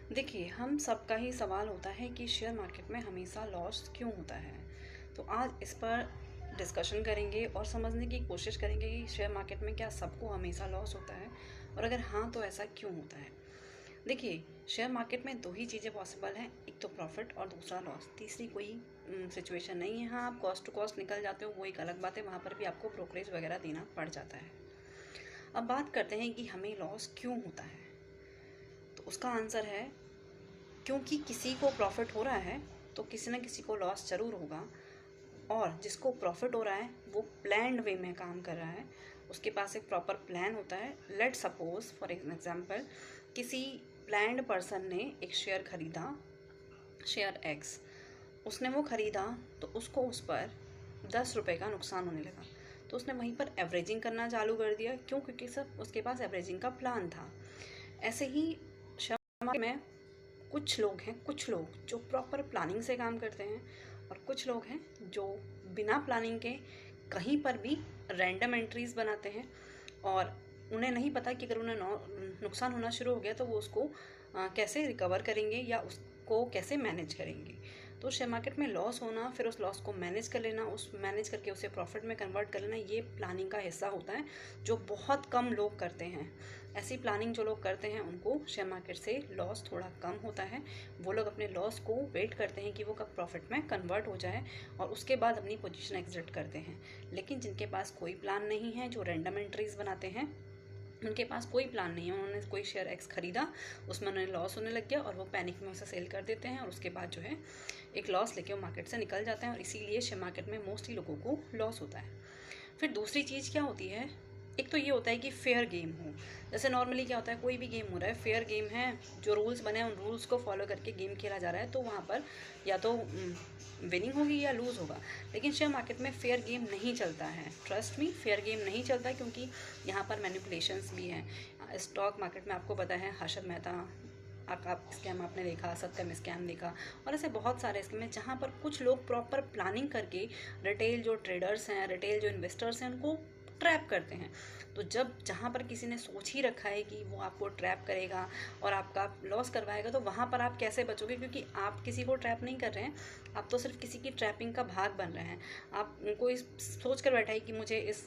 देखिए, हम सबका ही सवाल होता है कि शेयर मार्केट में हमेशा लॉस क्यों होता है। तो आज इस पर डिस्कशन करेंगे और समझने की कोशिश करेंगे कि शेयर मार्केट में क्या सबको हमेशा लॉस होता है और अगर हाँ तो ऐसा क्यों होता है। देखिए, शेयर मार्केट में दो ही चीज़ें पॉसिबल हैं, एक तो प्रॉफिट और दूसरा लॉस। तीसरी कोई सिचुएशन नहीं है। हाँ, आप कॉस्ट टू कॉस्ट निकल जाते हो, वो एक अलग बात है, वहाँ पर भी आपको ब्रोकरेज वगैरह देना पड़ जाता है। अब बात करते हैं कि हमें लॉस क्यों होता है। तो उसका आंसर है, क्योंकि किसी को प्रॉफिट हो रहा है तो किसी न किसी को लॉस ज़रूर होगा। और जिसको प्रॉफिट हो रहा है वो प्लान्ड वे में काम कर रहा है, उसके पास एक प्रॉपर प्लान होता है। लेट सपोज फॉर एग्जांपल, किसी प्लान्ड पर्सन ने एक शेयर खरीदा, शेयर एक्स। उसने वो खरीदा तो उसको उस पर 10 रुपये का नुकसान होने लगा, तो उसने वहीं पर एवरेजिंग करना चालू कर दिया। क्यों? क्योंकि सब उसके पास एवरेजिंग का प्लान था। ऐसे ही शेयर मार्केट में कुछ लोग जो प्रॉपर प्लानिंग से काम करते हैं और कुछ लोग हैं जो बिना प्लानिंग के कहीं पर भी रैंडम एंट्रीज बनाते हैं और उन्हें नहीं पता कि अगर उन्हें नुकसान होना शुरू हो गया तो वो उसको कैसे रिकवर करेंगे या उसको कैसे मैनेज करेंगे। तो शेयर मार्केट में लॉस होना, फिर उस लॉस को मैनेज कर लेना, उस मैनेज करके उसे प्रॉफिट में कन्वर्ट कर लेना, ये प्लानिंग का हिस्सा होता है जो बहुत कम लोग करते हैं। ऐसी प्लानिंग जो लोग करते हैं उनको शेयर मार्केट से लॉस थोड़ा कम होता है। वो लोग अपने लॉस को वेट करते हैं कि वो कब प्रॉफिट में कन्वर्ट हो जाए और उसके बाद अपनी पोजीशन एग्जिट करते हैं। लेकिन जिनके पास कोई प्लान नहीं है, जो रैंडम एंट्रीज बनाते हैं, उनके पास कोई प्लान नहीं है, उन्होंने कोई शेयर एक्स खरीदा, उसमें उन्हें लॉस होने लग गया और वो पैनिक में उसे सेल कर देते हैं और उसके बाद जो है एक लॉस लेके वो मार्केट से निकल जाते हैं और इसीलिए शेयर मार्केट में मोस्टली लोगों को लॉस होता है। फिर दूसरी चीज़ क्या होती है, एक तो ये होता है कि फेयर गेम हो। जैसे नॉर्मली क्या होता है, कोई भी गेम हो रहा है, फेयर गेम है, जो रूल्स बने हैं उन रूल्स को फॉलो करके गेम खेला जा रहा है, तो वहाँ पर या तो विनिंग होगी या लूज़ होगा। लेकिन शेयर मार्केट में फेयर गेम नहीं चलता है, ट्रस्ट मी, फेयर गेम नहीं चलता, क्योंकि यहाँ पर मैनिपुलेशंस भी हैं। स्टॉक मार्केट में आपको पता है, हर्षद मेहता आप स्कैम आपने देखा, सत्यम स्कैम देखा, और ऐसे बहुत सारे स्कैम हैं जहाँ पर कुछ लोग प्रॉपर प्लानिंग करके रिटेल जो ट्रेडर्स हैं, रिटेल जो इन्वेस्टर्स हैं, उनको ट्रैप करते हैं। तो जब जहाँ पर किसी ने सोच ही रखा है कि वो आपको ट्रैप करेगा और आपका लॉस करवाएगा, तो वहाँ पर आप कैसे बचोगे? क्योंकि आप किसी को ट्रैप नहीं कर रहे हैं, आप तो सिर्फ किसी की ट्रैपिंग का भाग बन रहे हैं। आप कोई सोच कर बैठा है कि मुझे इस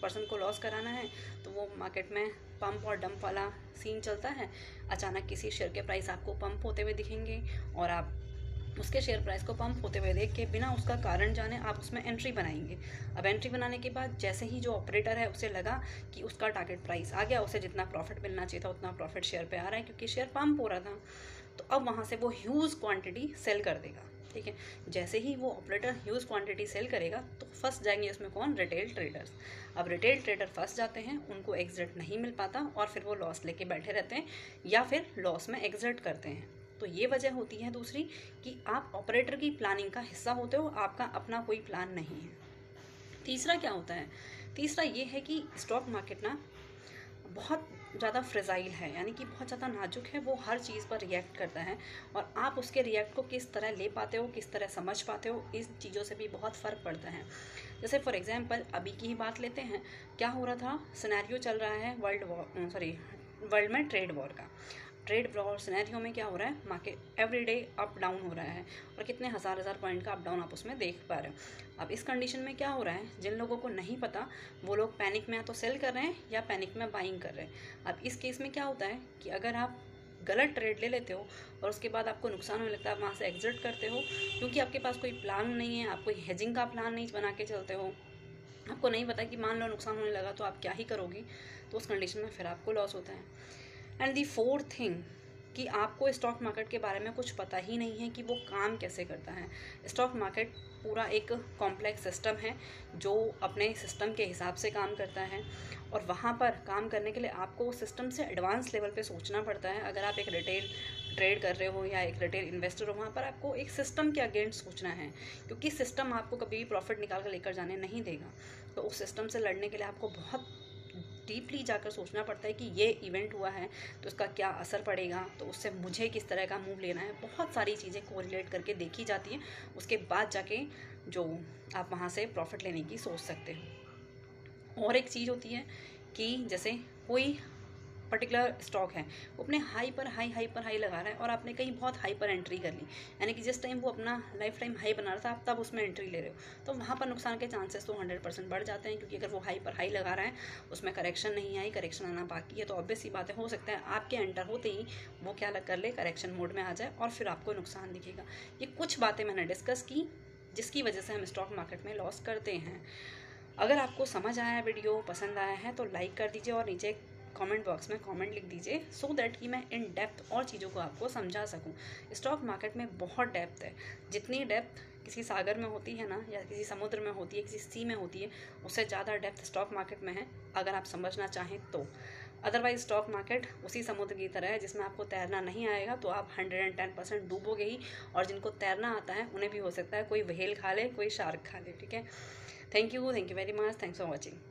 पर्सन को लॉस कराना है, तो वो मार्केट में पंप और डंप वाला सीन चलता है। अचानक किसी शेयर के प्राइस आपको पंप होते हुए दिखेंगे और आप उसके शेयर प्राइस को पंप होते हुए देख के बिना उसका कारण जाने आप उसमें एंट्री बनाएंगे। अब एंट्री बनाने के बाद जैसे ही जो ऑपरेटर है उसे लगा कि उसका टारगेट प्राइस आ गया, उसे जितना प्रॉफिट मिलना चाहिए था उतना प्रॉफिट शेयर पे आ रहा है क्योंकि शेयर पंप हो रहा था, तो अब वहाँ से वो ह्यूज क्वांटिटी सेल कर देगा। ठीक है, जैसे ही वो ऑपरेटर ह्यूज क्वांटिटी सेल करेगा तो फंस जाएंगे उसमें कौन? Retail traders. अब रिटेल ट्रेडर फंस जाते हैं, उनको एग्जिट नहीं मिल पाता और फिर वो लॉस लेके बैठे रहते हैं या फिर लॉस में एग्जिट करते हैं। तो ये वजह होती है दूसरी, कि आप ऑपरेटर की प्लानिंग का हिस्सा होते हो, आपका अपना कोई प्लान नहीं है। तीसरा क्या होता है? तीसरा ये है कि स्टॉक मार्केट ना बहुत ज़्यादा फ्रेजाइल है, यानी कि बहुत ज़्यादा नाजुक है, वो हर चीज़ पर रिएक्ट करता है और आप उसके रिएक्ट को किस तरह ले पाते हो, किस तरह समझ पाते हो, इस चीज़ों से भी बहुत फ़र्क पड़ता है। जैसे फॉर एग्जांपल अभी की ही बात लेते हैं, क्या हो रहा था, सिनेरियो चल रहा है वर्ल्ड में ट्रेड वॉर का। ट्रेड वॉर सिनेरियो में क्या हो रहा है, मार्केट एवरीडे अप डाउन हो रहा है और कितने हज़ार हज़ार पॉइंट का अप डाउन आप उसमें देख पा रहे हो। अब इस कंडीशन में क्या हो रहा है, जिन लोगों को नहीं पता वो लोग पैनिक में या तो सेल कर रहे हैं या पैनिक में बाइंग कर रहे हैं। अब इस केस में क्या होता है कि अगर आप गलत ट्रेड ले लेते हो और उसके बाद आपको नुकसान होने लगता है, आप वहाँ से एग्जिट करते हो, क्योंकि आपके पास कोई प्लान नहीं है, आप कोई हेजिंग का प्लान नहीं बना के चलते हो, आपको नहीं पता कि मान लो नुकसान होने लगा तो आप क्या ही करोगे, तो उस कंडीशन में फिर आपको लॉस होता है। एंड दी फोर्थ थिंग, कि आपको स्टॉक मार्केट के बारे में कुछ पता ही नहीं है कि वो काम कैसे करता है। स्टॉक मार्केट पूरा एक कॉम्प्लेक्स सिस्टम है जो अपने सिस्टम के हिसाब से काम करता है और वहाँ पर काम करने के लिए आपको उस सिस्टम से एडवांस लेवल पे सोचना पड़ता है। अगर आप एक रिटेल ट्रेड कर रहे हो या एक रिटेल इन्वेस्टर हो, वहाँ पर आपको एक सिस्टम के अगेंस्ट सोचना है, क्योंकि सिस्टम आपको कभी भी प्रॉफिट निकाल कर लेकर जाने नहीं देगा। तो उस सिस्टम से लड़ने के लिए आपको बहुत डीपली जाकर सोचना पड़ता है कि ये इवेंट हुआ है तो उसका क्या असर पड़ेगा, तो उससे मुझे किस तरह का मूव लेना है। बहुत सारी चीज़ें कोरिलेट करके देखी जाती हैं, उसके बाद जाके जो आप वहाँ से प्रॉफिट लेने की सोच सकते हो। और एक चीज़ होती है कि जैसे कोई पर्टिकुलर स्टॉक है वो अपने हाई पर हाई लगा रहा है और आपने कहीं बहुत हाई पर एंट्री कर ली, यानी कि जिस टाइम वो अपना लाइफ टाइम हाई बना रहा था आप तब उसमें एंट्री ले रहे हो, तो वहाँ पर नुकसान के चांसेस तो 100% बढ़ जाते हैं, क्योंकि अगर वो हाई पर हाई लगा रहा है उसमें करेक्शन नहीं आई, करेक्शन आना बाकी है, तो ऑब्वियस ही बात है, हो सकता है आपके एंटर होते ही वो क्या कर ले, करेक्शन मोड में आ जाए और फिर आपको नुकसान दिखेगा। ये कुछ बातें मैंने डिस्कस की जिसकी वजह से हम स्टॉक मार्केट में लॉस करते हैं। अगर आपको समझ आया वीडियो, पसंद आया है तो लाइक कर दीजिए और नीचे कमेंट बॉक्स में कमेंट लिख दीजिए, सो दैट कि मैं इन डेप्थ और चीज़ों को आपको समझा सकूं। स्टॉक मार्केट में बहुत डेप्थ है, जितनी डेप्थ किसी सागर में होती है ना, या किसी समुद्र में होती है, किसी सी में होती है, उससे ज़्यादा डेप्थ स्टॉक मार्केट में है, अगर आप समझना चाहें तो। अदरवाइज स्टॉक मार्केट उसी समुद्र की तरह है जिसमें आपको तैरना नहीं आएगा तो आप 110% डूबोगे ही, और जिनको तैरना आता है उन्हें भी हो सकता है कोई व्हेल खा ले, कोई शार्क खा ले, ठीक है। Thank you very much, thanks for watching.